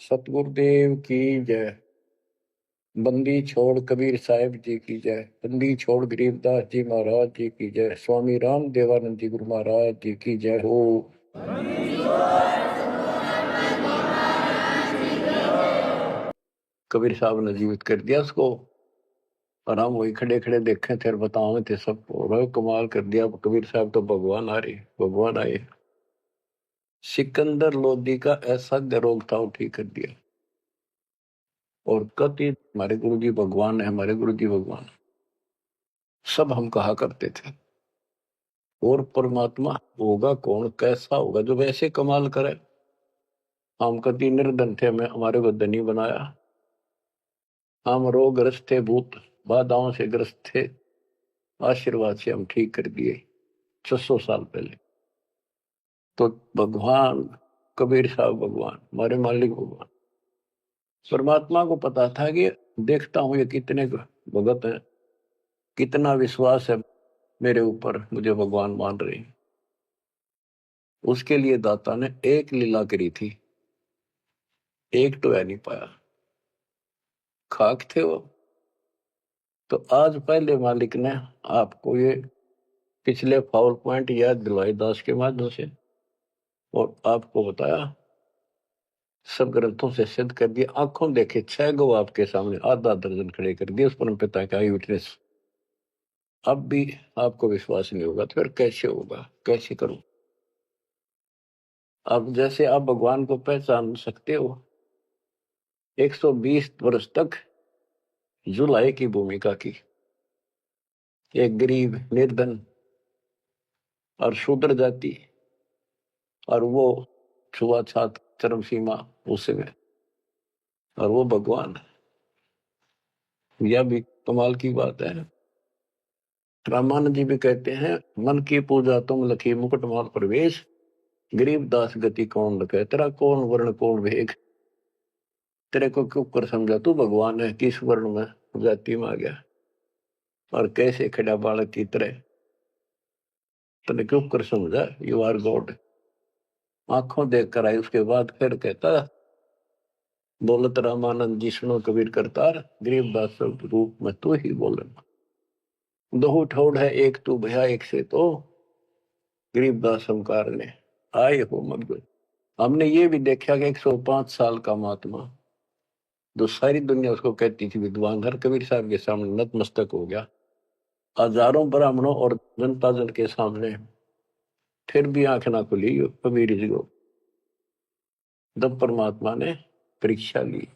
सतगुरुदेव की जय। बंदी छोड़ कबीर साहिब जी की जय। बंदी छोड़ गरीबदास जी महाराज जी की जय। स्वामी राम देवानंद जी गुरु महाराज जी की जय हो। कबीर साहब ने जीवित कर दिया उसको, और हम वही खड़े खड़े देखे थे और बतावे थे सबको। कमाल कर दिया कबीर साहब तो भगवान आ रहे, भगवान आए। सिकंदर लोधी का ऐसा रोग था वो ठीक कर दिया। और कति हमारे गुरु जी भगवान है, हमारे गुरु जी भगवान सब हम कहा करते थे। और परमात्मा होगा कौन, कैसा होगा जो वैसे कमाल करे। हम कति निर्धन थे, हमें हमारे को धनी बनाया। हम रोगग्रस्त थे, भूत बाधाओं से ग्रस्त थे, आशीर्वाद से हम ठीक कर दिए 600 साल पहले। तो भगवान कबीर साहब भगवान, हमारे मालिक भगवान। परमात्मा को पता था कि देखता हूं ये कितने भगत हैं, कितना विश्वास है मेरे ऊपर, मुझे भगवान मान रहे हैं। उसके लिए दाता ने एक लीला करी थी, एक तो है नहीं पाया, खाक थे वो। तो आज पहले मालिक ने आपको ये पिछले फाउल पॉइंट याद दिलवाई दास के माध्यम से, और आपको बताया, सब ग्रंथों से सिद्ध कर दिया। आंखों देखे 6 गो आपके सामने, आधा दर्जन खड़े कर दिए उस परम पिता का विटनेस। अब भी आपको विश्वास नहीं होगा तो फिर कैसे होगा, कैसे करूं। अब जैसे आप भगवान को पहचान सकते हो, 120 वर्ष तक जुलाई की भूमिका की, एक गरीब निर्धन और शूद्र जाति, और वो छुआछात चरम सीमा उसमें, और वो भगवान। यह भी कमाल की बात है। रामानंद जी भी कहते हैं, मन की पूजा तुम लखी मुकुटमाल प्रवेश, गरीब दास गति कौन लखे, तेरा कौन वर्ण कौन वेग। तेरे को क्यों कर समझा तू भगवान है, किस वर्ण में जाति में आ गया, और कैसे खड़ा बालक की तरह तेने क्यों कर समझा, यू आर गॉड। आंखों देख कर आई। उसके बाद फिर कहता, बोलत रामानंद जी सुनो कबीर करतार, गरीबदास रूप में तू ही बोलना। दो ठोड़ है एक तू भया एक से, तो गरीबदास हमकार ने आए हो मग। हमने ये भी देखा कि 105 साल का महात्मा, जो सारी दुनिया उसको कहती थी विद्वान, हर कबीर साहब के सामने नतमस्तक हो गया, हजारों ब्राह्मणों और जनता जन के सामने, फिर भी आंख ना खुली कबीर जी को। जब परमात्मा ने परीक्षा ली,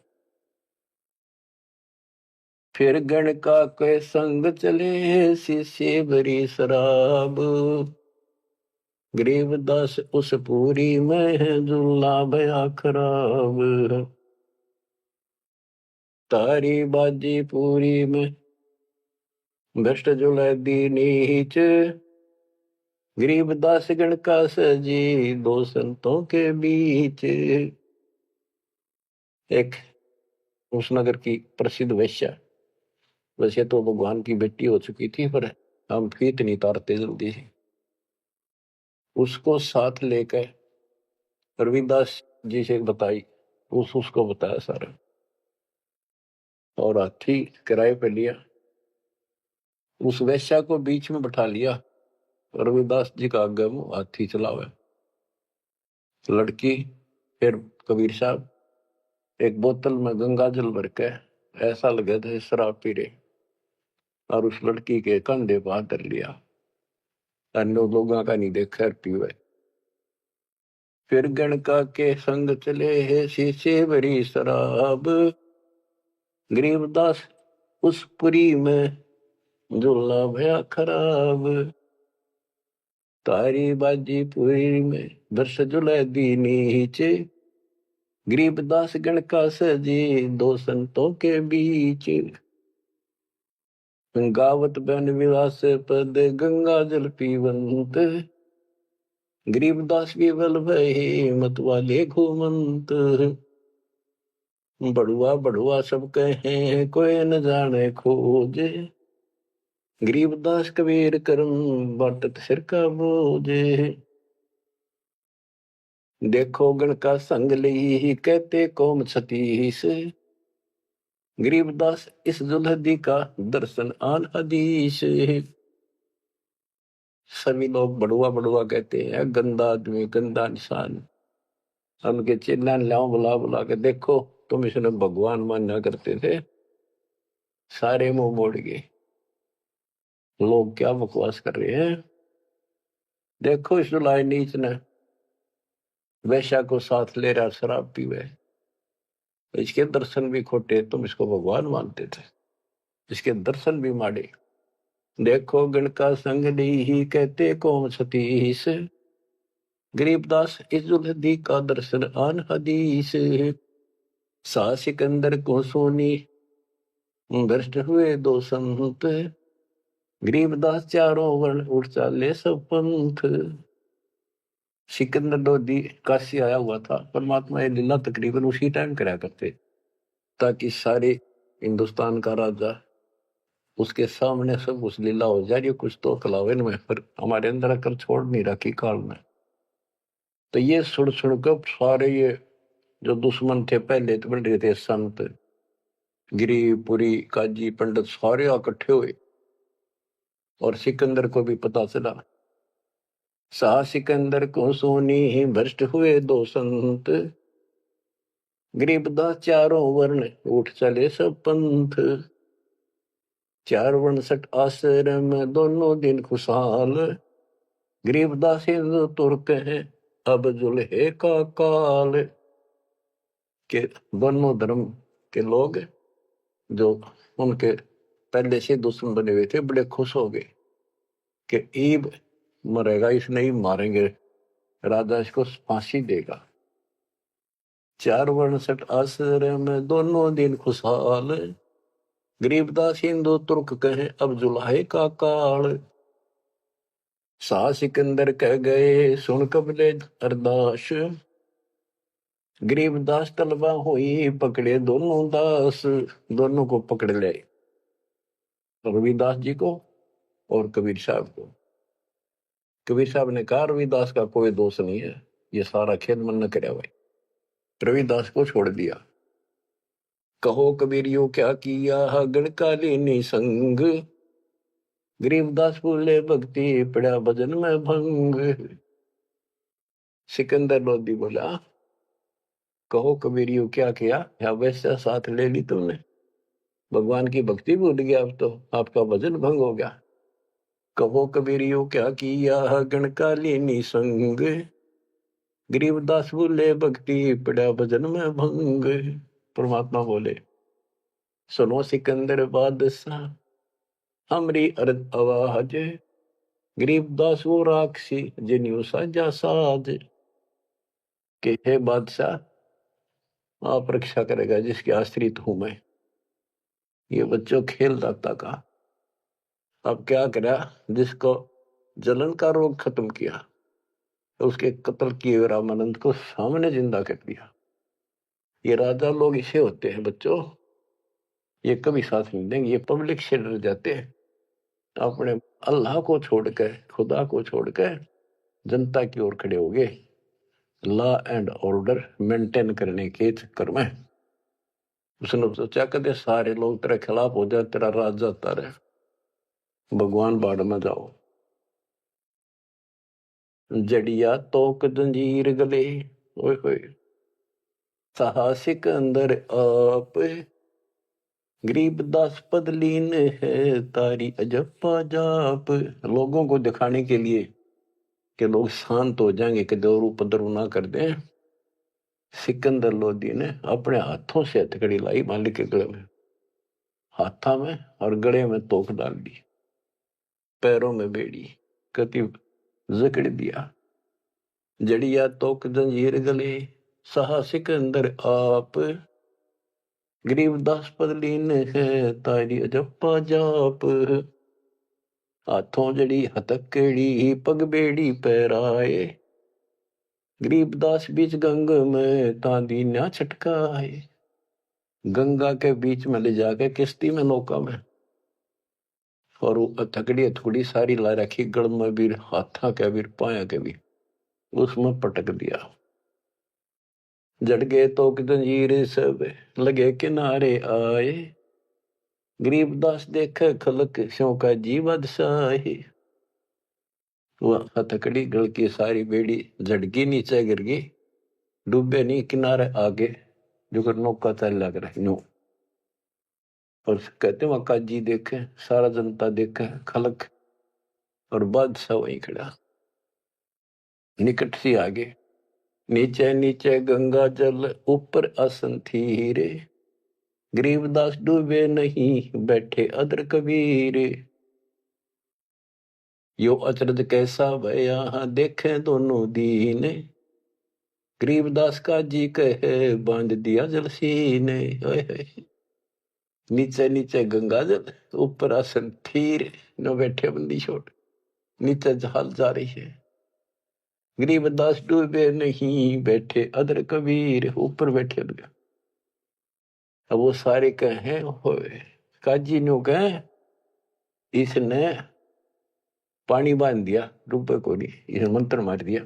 फिर गण का के संग चले शिष्य भरी शराब, गरीबदास उस पूरी में जुल्ला भया खराब। तारी बाजी पूरी में भ्रष्ट जुलै दी नीच, गरीबदास गण का सजी दो संतों के बीच। एक उस नगर की प्रसिद्ध वैश्या, वैसे तो भगवान की बेटी हो चुकी थी, पर हम फीत नहीं तारते जल्दी से, उसको साथ लेकर रविदास जी से बताई, उसको बताया सारा, और हाथी किराए पे लिया, उस वैश्या को बीच में बैठा लिया, रविदास जी का आगे मुंह हाथी चलावे। लड़की फिर कबीर साहब एक बोतल में गंगा जल भर के, ऐसा लगे थे शराब पी रहे, और उस लड़की के कंधे पर हाथ धर लिया, अन्य लोगों का नहीं देखा पीवे। फिर गणका के संग चले है शीशे भरी शराब, गरीबदास उस पुरी में झूला भया खराब। तारी बाजी पुरी में दर्श जुलै दी नीचे, गरीबदास गण का सजी दो संतों के बीच। गावत बन विलास पद गंगा जल पीवंत, गरीबदास विवल भई मत वाले घूमंत। बड़ुआ बड़ुआ सब कहे कोई न जाने खोज, गरीबदास कबीर करम बाटत सिर का बोझ। देखो गण का संग ली कहते कोम छतीस, गरीबदास इस जुल्हदी का दर्शन आन हदीस। सभी लोग बड़ुआ बड़ुआ कहते हैं, गंदा आदमी, गंदा इंसान। उनके चिन्ह लाओ, बुला बुला के देखो तुम इसने भगवान माना करते थे, सारे मुंह मोड़ गए। लोग क्या बकवास कर रहे हैं। देखो इस जुलाई नीच ने वैश्या को साथ ले रहा, शराब पीवे, इसके दर्शन भी खोटे, तुम इसको भगवान मानते थे, इसके दर्शन भी माड़े। देखो गण का संग ही कहते कोम सतीश, गरीबदास इस जुल्हदी का दर्शन आन हदीस। सा सिकंदर को सोनी भ्रष्ट हुए दो संत, गरीबदास चारों वर्ण उठ चाले सब पंथ। सिकंदर लोधी काशी आया हुआ था, परमात्मा ये लीला तकरीबन उसी टाइम करा करते, ताकि सारे हिंदुस्तान का राजा उसके सामने सब उस लीला हो जा रही, कुछ तो कलावन में, पर हमारे अंदर अकल छोड़ नहीं रखी काल में। तो ये सुन सुनकर सारे ये जो दुश्मन थे पहले तो बन रहे थे, संत गिरी पुरी काजी पंडित सारे इकट्ठे हुए, और सिकंदर को भी पता चला। सा सिकंदर को सोनी भ्रष्ट हुए दो संत, गरीबदास चारों वर्ण उठ चले सब पंथ। चार वर्ण सठ आश्रम दोनों दिन खुशहाल, गरीबदास हिंदू तुर्क है अब जुल्हे का काल। के दोनों धर्म के लोग जो उनके पहले से दुश्मन बने हुए थे, बड़े खुश हो गए कि ईब मरेगा, इसने ही मारेंगे, राजा इसको फांसी देगा। चार वर्ण सठ आश्रम दोनों दिन खुशहाल, गरीबदास हिंदू तुर्क कहे अब जुल्हे का काल। सा सिकंदर कह गए सुन कबले अरदास, गरीबदास तलबा हुई पकड़े दोनों दास। दोनों को पकड़ ले, रविदास जी को और कबीर साहब को। कबीर साहब ने कहा रविदास का कोई दोष नहीं है, ये सारा खेद मन न करे भाई। रविदास को छोड़ दिया। कहो कबीरियो क्या किया गणकालीनी संग, गरीबदास बोले भक्ति पड़ा भजन में भंग। सिकंदर लोधी बोला कहो कबीरियो क्या किया, या वैसा साथ ले ली तुमने, भगवान की भक्ति भूल गया, अब तो आपका भजन भंग हो गया। कहो कबीरियो क्या किया गणकालीनी संग, गरीबदास बोले भक्ति पड़ा भजन में भंग। परमात्मा बोले सुनो सिकंदर बादशाह हमरी अर्ज आवाज, गरीबदास वो राक्षसी जिन्यू साजा साज। के हे बादशाह आप रक्षा करेगा जिसके आश्रित हूं मैं। ये बच्चों खेल दाता का, अब क्या करा, जिसको जलन का रोग खत्म किया, तो उसके कत्ल किए रामानंद को सामने जिंदा कर दिया। ये राजा लोग इसे होते हैं बच्चों, ये कभी साथ नहीं देंगे, ये पब्लिक से डर जाते हैं, अपने अल्लाह को छोड़कर, खुदा को छोड़कर जनता की ओर खड़े हो गए, लॉ एंड ऑर्डर मेंटेन करने के चक्कर में। उसने सोचा कदे सारे लोग तेरे खिलाफ हो जाए, तेरा राज जाता रहे, भगवान बाढ़ में जाओ। जड़िया तोक जंजीर गले, ओए होए साहसिक अंदर आप, गरीबदास पद लीन है तारी अजप्पा जाप। लोगों को दिखाने के लिए कि लोग शांत हो जाएंगे, कि दौर उपद्रव ना कर दें, सिकंदर लोधी ने अपने हाथों से हथकड़ी लाई मालिक के गले में, हाथा में और गले में तोक डाल दी, पैरों में बेड़ी कति जकड़ दिया। जड़िया तोक जंजीर गले सहा सिकंदर आप, गरीबदास पद लीन है तारी अजप्पा जाप। हाथों जड़ी हथकड़ी पग बेड़ी पैराए, गरीबदास बीच गंग में तांदी ना छटकाए। गंगा के बीच में ले जाके किश्ती में नौका में, और हथकड़ी हथकड़ी सारी ला रखी, गड़ में भी हाथा के भी पाया के भी, उसमें पटक दिया। जड़ गए तो जंजीर सब लगे किनारे आए। गरीबदास देखे खलक स्यों का जीवद साहे। वह हथकड़ी गल की सारी बेड़ी झटकी नीचे गिर गई, डूबे नहीं किनारे आगे जो नौका चल लग रहा नो। और कहते वहां काजी देखे, सारा जनता देखे, खलक और बादशाह वहीं खड़ा निकट सी आगे। नीचे नीचे गंगा जल ऊपर आसन थी रे। गरीबदास डूबे नहीं बैठे अदर कबीर। यो अचरज कैसा भया देखे दोनों दीन। गरीबदास का जी कहे बांध दिया जल सीने। नीचे नीचे गंगा जल ऊपर आसन थीर न बैठे बंदी छोड़। नीचे जहाल जा रही है। गरीबदास डूबे नहीं बैठे अदर कबीर, ऊपर बैठे हुए। अब वो सारे कहे काजी नो कहे इसने पानी बांध दिया, डूबे को नहीं, इसने मंत्र मार दिया।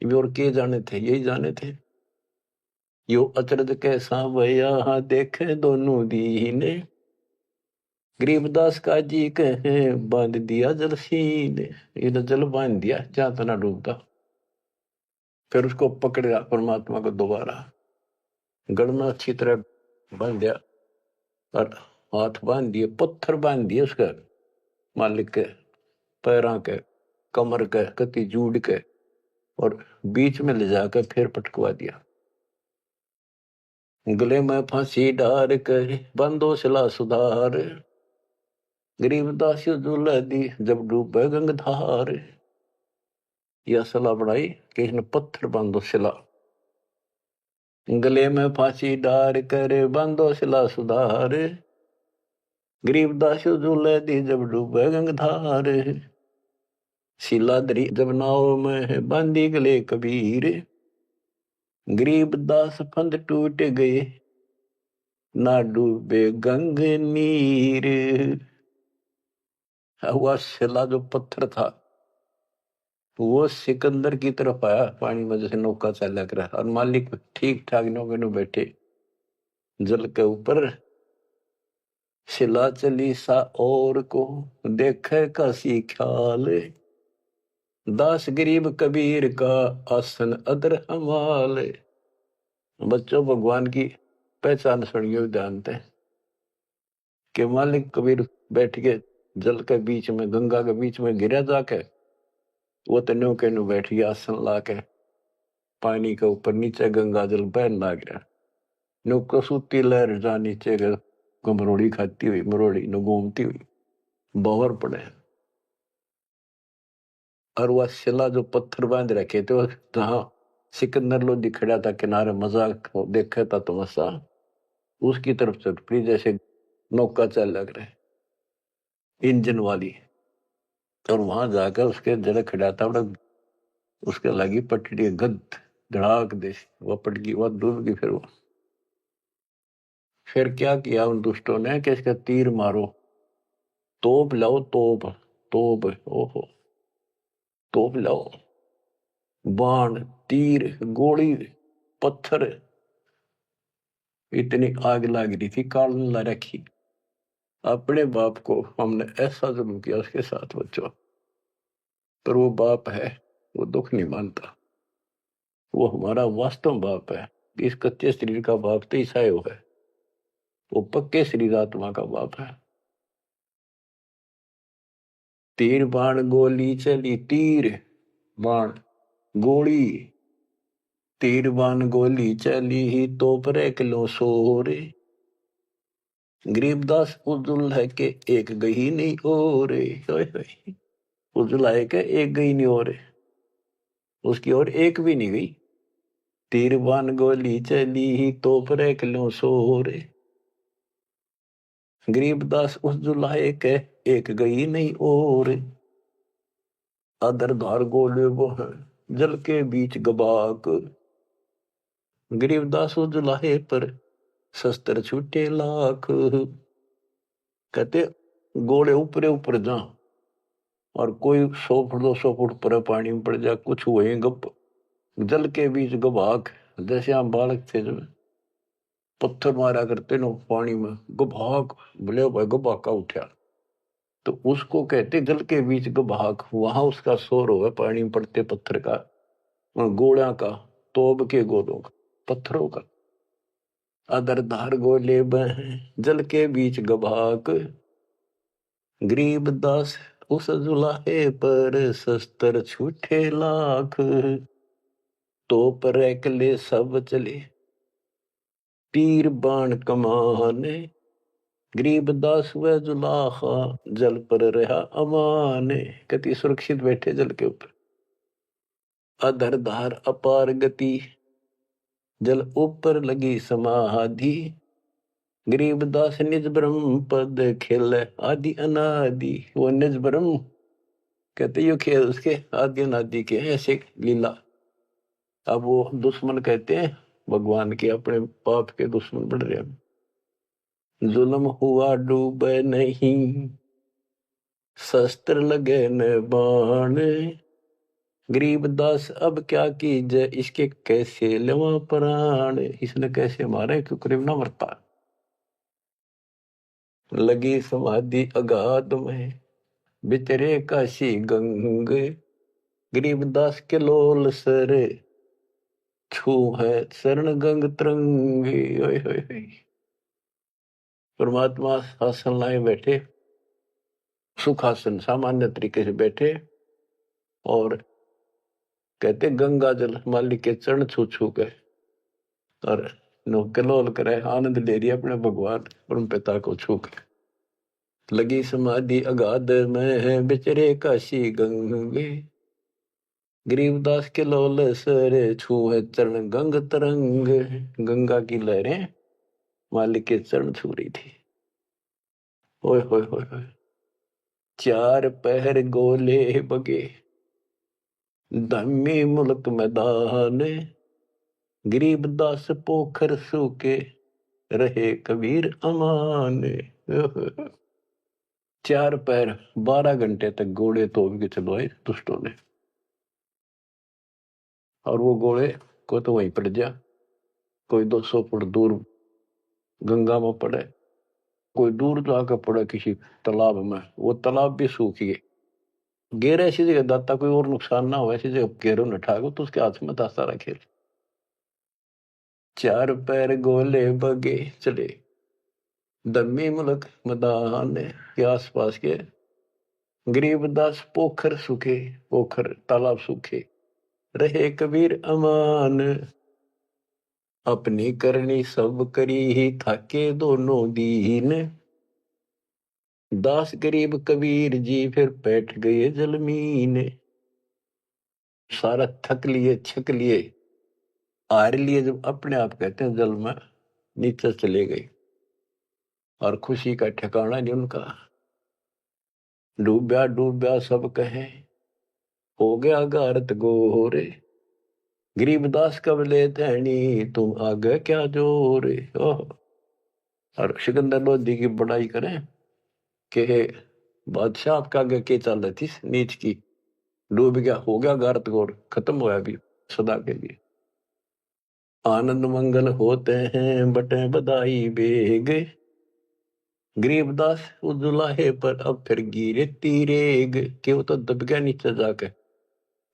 और के जाने थे, यही जाने थे। यो अचरज कैसा भया देखे दोनों दीने। गरीबदास काजी कहे बांध दिया जल सीने। इधर जल बांध दिया जहां तना डूबता। फिर उसको पकड़ा परमात्मा को दोबारा, गड़ में अच्छी तरह बांध दिया और हाथ बांध दिए, पत्थर बांध दिए उसका मालिक के पैरों के, कमर के, कति जूड़ के, और बीच में ले जाकर फिर पटकवा दिया। गले में फांसी डार कर बंदो सिला सुधार। गरीबदास दुल्हा दी जब डूबे गंगधार। यह सलाह बढ़ाई कि इसने पत्थर बांधो सिला। गले में फांसी डार कर बांधो सिला सुधार। गरीबदास दुल्हा दी जब डूबे गंगधार। शिलाधरी जब नाव में बांधी गले कबीर। गरीबदास फंद टूट गए ना डूबे गंग नीर। हुआ शिला जो पत्थर था वो सिकंदर की तरफ आया पानी में, जैसे नौका चला कर, और मालिक ठीक ठाक नौके में बैठे जल के ऊपर। शिला चली सा और को देखे कासी ख्याल। दास गरीब कबीर का आसन अदर हमाल। बच्चों भगवान की पहचान सुनियो जानते हैं कि मालिक कबीर बैठ के जल के बीच में, गंगा के बीच में गिरा जाके, वो तो नौके नु बैठ गया आसन ला के पानी के ऊपर। नीचे गंगा जल बहन लाग रहा, नौको सूती लहर जा नीचे मरोड़ी खाती हुई, मरोड़ी नु घूमती हुई बहर पड़े। और वह शिला जो पत्थर बांध रखे थे जहां सिकंदर लोधी खड़ा था किनारे मजाक देखा था तमाशा, उसकी तरफ चल पड़ी जैसे नौका चल लग रहे इंजन वाली। और वहां जाकर उसके जड़ खड़ा था, उसके लगी पटड़ी गद धड़ाक दे, वह पट गई, वह डूब गई। फिर क्या किया उन दुष्टों ने कि इसका तीर मारो, तोप लाओ, तोप तोप, ओहो तोप लाओ, बाण तीर गोली पत्थर। इतनी आग लग रही थी, काल ला रखी। अपने बाप को हमने ऐसा जुल्म किया उसके साथ बच्चों, पर वो बाप है, वो दुख नहीं मानता। वो हमारा वास्तव बाप है। इस कच्चे शरीर का बाप तो ईसायो है, वो पक्के शरीर आत्मा का बाप है। तीर बाण गोली चली, तीर बाण गोली, तीर बाण गोली चली ही तो पर किलो सोरे। गरीबदास उजुल है के एक गई नहीं और, उजुल है के एक गई नहीं और, उसकी और एक भी नहीं गई। तीर बाण गोली चली ही तो पर किलो सोरे। गरीबदास उस जुलाए के एक गई नहीं और। अदर धार गोले वो है जल के बीच गबाक। गरीबदास उस जुलाहे पर शस्त्र छूटे लाख। कहते गोले ऊपरे ऊपर जा और कोई 100 फुट 200 फुट पर पानी में पड़ जा, कुछ हुए गप, जल के बीच गबाक। जैसे हम बालक थे जब पत्थर मारा करते ना पानी में, गभाग बोले भाई गभाका उठा, तो उसको कहते जल के बीच गभाग। वहां उसका शोर होगा पानी में पड़ते पत्थर का, गोला का, तोब के गोलों का, पत्थरों का। अदर धार गोले बह जल के बीच गभाग, गरीब दास उस जुलाहे पर शस्त्र छूटे लाख, तो पर एकले सब चले तीर बाण कमाने, गरीब दास व जुलाहा जल पर रहा अमाने। कति सुरक्षित बैठे जल के ऊपर। अधर धार अपार गति जल ऊपर लगी समाधि, गरीब दास निज ब्रह्म पद खेल आदि अनादि। वो निज ब्रह्म कहते यो खेल उसके आदि अनादि के ऐसे लीला। अब वो दुश्मन कहते हैं भगवान के, अपने पाप के दुश्मन बढ़ रहे हैं। जुल्म हुआ डूबे नहीं शस्त्र लगे न बाण, गरीब दास अब क्या कीजिए इसके कैसे लेवा प्राण। इसने कैसे मारे क्यों करीब ना मरता। लगी समाधि अगाध में बितरे काशी गंग, गरीब दास के लोल सर छू है शरण गंग तरंगे। ओए होए होए। परमात्मा आसन लाए बैठे, सुखासन सामान्य तरीके से बैठे, और कहते गंगा जल मालिक के चरण छू छू के और कलोल करे, आनंद ले रही अपने भगवान परम पिता को छू के। लगी समाधि अगाध में है बिचरे काशी गंगे, गरीबदास के लोल सर छू है चरण गंग तरंग। गंगा की लहरें मालिक के चरण छू रही थी। ओए होए होए होए। चार पहर गोले बगे धम्मी मुल्क मैदान, गरीबदास पोखर सूके रहे कबीर अमान। चार पैर 12 घंटे तक घोड़े तोड़ के चलवाए दुष्टों ने, और वो घोड़े को तो वहीं पड़ जा, कोई 200 फुट दूर गंगा में पड़े, कोई दूर जाकर पड़े किसी तालाब में, वो तालाब भी सूख गए। गेर ऐसी जगह दाता कोई और नुकसान ना हो, ऐसी जगह गेरों न ठाको तो उसके हाथ में दाता रखे। चार पैर गोले बगे चले दम्मी मुल्क मैदान के आसपास के, गरीबदास पोखर सूखे, पोखर तालाब सूखे रहे कबीर अमान। अपनी करनी सब करी थाके दोनों दीन, दास गरीब कबीर जी फिर बैठ गए जलमीन। सारा थक लिए छक लिए हार लिए, जब अपने आप कहते हैं जल में नीचे चले गए, और खुशी का ठिकाना नहीं उनका। डूब्या डूब्या सब कहे हो गया गारत गोरे, गरीबदास कब ले धैनी तुम आगे क्या जोरे। और सिकंदर लोधी की बड़ाई करें कि बादशाह आपका आगे के चल रही थी नीच की, डूब गया, हो गया गारत गोर, खत्म होया भी सदा के लिए। आनंद मंगल होते हैं बटे बधाई बेग, गरीबदास उजुलाहे पर अब फिर गिरे तीरेग। के वो तो दब गया नीचे जाके,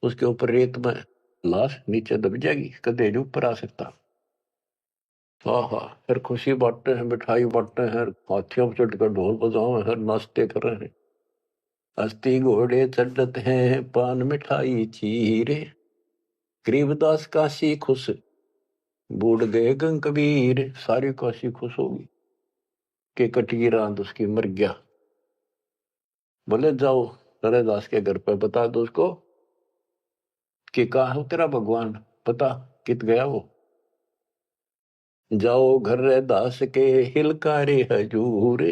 उसके ऊपर रेत में लाश नीचे दब जाएगी, कदे नहीं ऊपर आ सकता। हाँ हाँ, फिर खुशी बांटते हैं, मिठाई बांटते हैं, हाथियों पर चढ़कर ढोल बजाओ हैं, नाचते कर रहे हैं। अस्थि घोड़े चढ़ते हैं पान मिठाई चीरे, गरीबदास काशी खुश बूढ़ गए गंग कबीर। सारी काशी खुश होगी कि कटगी रात उसकी मर गया। बोले जाओ दास के घर पे बता दो उसको कि कहा है तेरा भगवान, पता कित गया वो। जाओ घर दास के हिलकारे हजूर,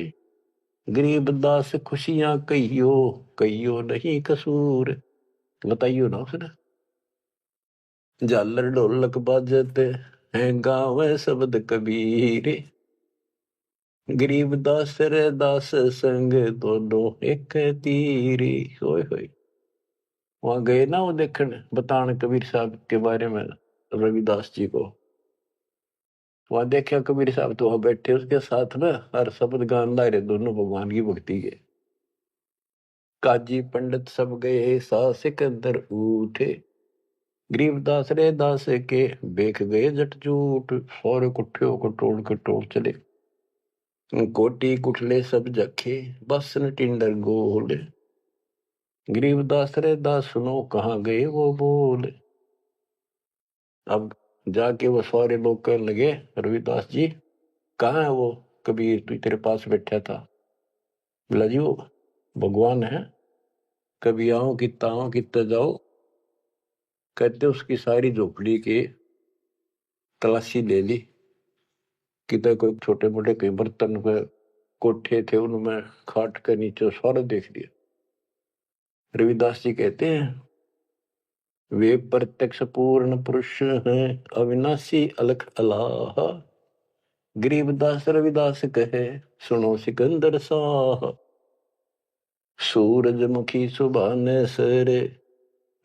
गरीब दास खुशियां कहियो कहियो नहीं कसूर। बताइयो ना उसने। झालर ढोलक बाजते हैं गाँव शब्द कबीर, गरीब दास रे दास संग दोनों एक तीरी। होए होए। वहां गए ना वो देखने बताने कबीर साहब के बारे में, रविदास जी को। वहां देखा कबीर साहब तो वहां बैठे उसके साथ ना हर शब्द गान ला रहे दोनों भगवान की भक्ति के। काजी पंडित सब गए सा सिकंदर उठे, गरीबदास रे दास के बेख गए जट जूट। सौर कुठ्ठियों को टोल चले, कोटी कुठले सब जखे, बसन टिंडर गोल। गरीबदास रे दास सुनो कहाँ गए वो बोल। अब जाके वो सारे लोग कहने लगे रविदास जी कहाँ है वो कबीर तू तेरे पास बैठा था। बोला जी वो भगवान है, कभी आओ कितना जाओ। कहते उसकी सारी झोपड़ी की तलाशी ले ली, कितने कोई छोटे मोटे कई बर्तन पे कोठे थे उनमें खाट के नीचे सारा देख लिया। रविदास जी कहते हैं वे प्रत्यक्ष पूर्ण पुरुष हैं, अविनाशी अलख अलाह। गरीबदास रविदास कहे सुनो सिकंदर साह। सूरजमुखी सुभाने सरे,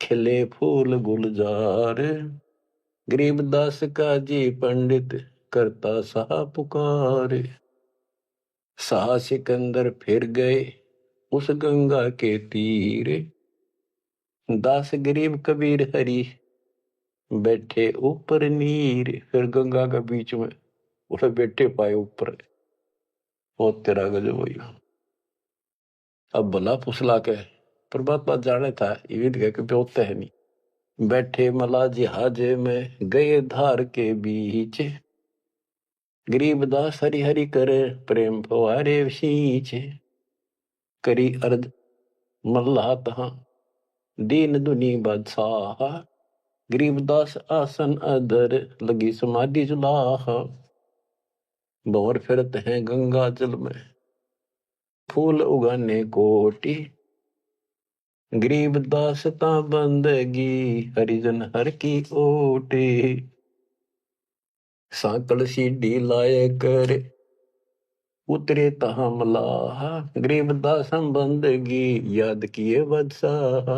खिले फूल गुलजार। गरीबदास का जी पंडित करता सा पुकार। सा सिकंदर फिर गए उस गंगा के तीर। दास गरीब कबीर हरि बैठे ऊपर नीर। फिर गंगा के बीच में उसे बैठे पाए ऊपर। वो तेरा गजब हुई। अब भला फुसला के परमात्मा जाने था ये कह के होता है नहीं। बैठे मला जिहाजे में गए धार के बीच। गरीबदास हरि हरि करे प्रेम फवारे सींच। करी अर्ज मल्ला तहां दीन दुनी बादशाह। गरीबदास आसन अदर लगी समाधि जुलाह। भंवर फिरत हैं गंगा जल में फूल उगाने कोटि। गरीबदास ता बंदगी हरिजन हर की ओटे। सांकल सीढ़ी लाए कर उतरे तहा मलाह। गरीबदास हम बंदगी याद किए बदशाह।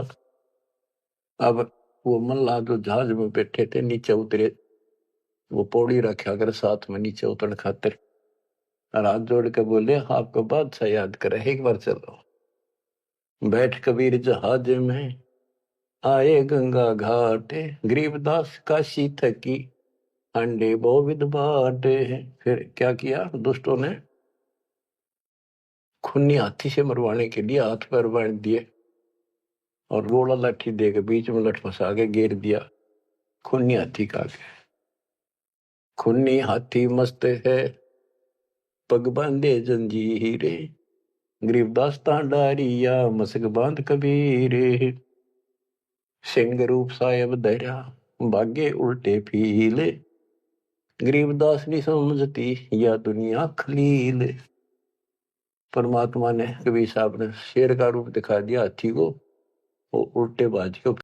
अब वो मल्लाह जो जहाज में बैठे थे नीचे उतरे, वो पौड़ी रखा कर साथ में नीचे उतरने खातिर। हाथ जोड़ के बोले आपको बादशाह याद करे एक बार चलो। बैठ कबीर जहाज में आए गंगा घाट। गरीबदास काशी थकी अंडे बोविद बाटे। फिर क्या किया दुष्टों ने, खूनी हाथी से मरवाने के लिए हाथ पैर बांध दिए और गोला लाठी दे के बीच में लठ फंसा के घेर दिया। खूनी हाथी का खूनी हाथी मस्त है पग बांधे जंजीरे। गरीबदास डारिया मसक बांध कबीरे। सिंह रूप साहेब धैर्या भागे उल्टे फीले। गरीबदास नहीं समझती या दुनिया खलील। परमात्मा ने कबीर साहब ने शेर का रूप दिखा दिया हाथी को, वो उल्टे बाज के